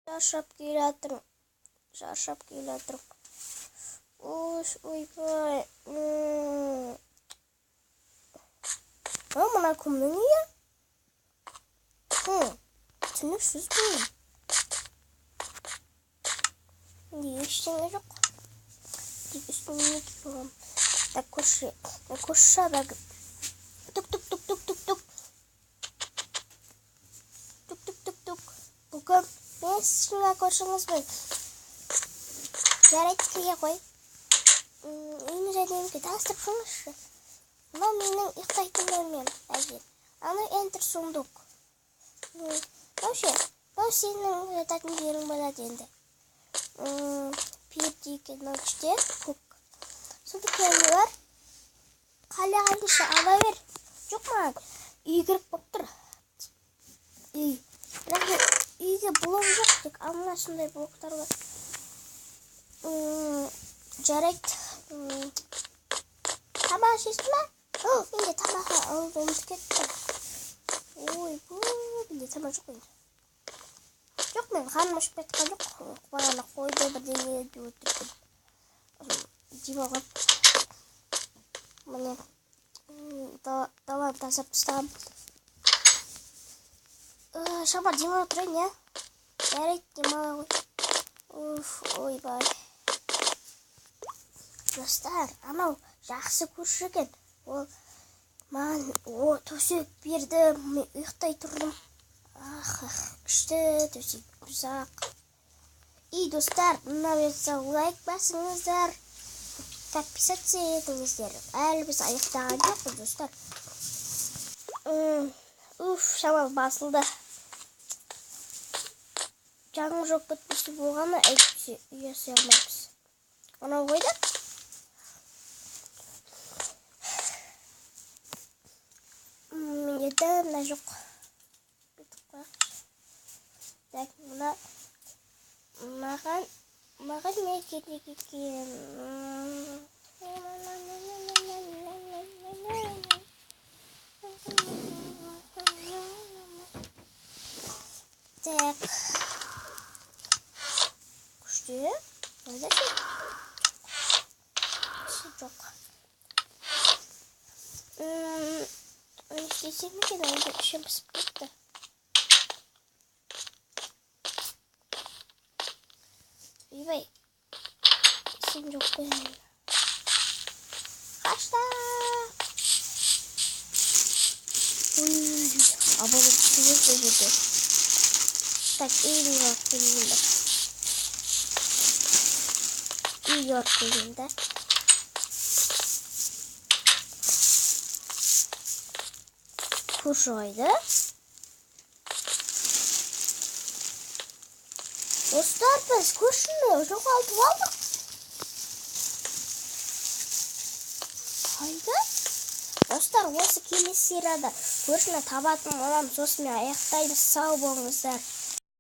Шаршап келатырмын. Ойбай. Мына кімнің үйі? Түсініксіз бұл. Ештеңе жоқ. Тек үстіне не киіп так, көрші шабағы. Тук. Бүгін мен сізге көршіңізбін. Жарайды, кіре қой. Үйіні жайдайымға тастырып қыңызшы. Мынау менің ұйықтайтын бөлмем, әже. Аны ентер сундук. Бұл сенің жататын жерің болады енді. Пердеге ночте көк. Сундук бөлме бар. Қалағаныңша ала бер. Жоқ маған. Үй кіріп болып тұр. Үйде блок жоқ, тек амына сондай блоктар бар. Жарайды. Тамақ жейсің бе? Менде тамаққа алып ұмытып кеттім. Менде тамақ жоқ енді. Жоқ, мен қаным ашып кеткен жоқ. Бағана қойды бірдеңеде өтірдім. Жеп алғам. Міне даланы тазартып тастағам. Шамар демала тұрайын, я? Жарайды, демала ғой. Ойбай. Достар, анау жақсы көрші екен. Ол маған төсек берді, мен ұйықтай тұрдым. Күшті төсек, ұзақ. Достар, мына видеоға лайк басыңыздар. Подписаться етіңіздер. Әлі біз аяқтаған жоқпыз, достар. Шамал басылды. Жаңы жоқ бітпісі болғаны әйтпесе үйесе алмаймыз. Анау қойды. Менде дәмі жоқ. Так, маған не керек екен? Так. Күшті. Қайда ше? Жоқ. İstesem mi ki ben de işe basıp gitti. Vay. Sen çok beğendim. Kaçta? Abone olmayı. Так, iyi York elinde. Kuşaydı. Dostlar, biz kuşunu жоғалтып алдық. Қайда? Достар, осы келесі серияда көршіні табатын боламыз. Сосын аяқтаймыз. Сау болыңыздар.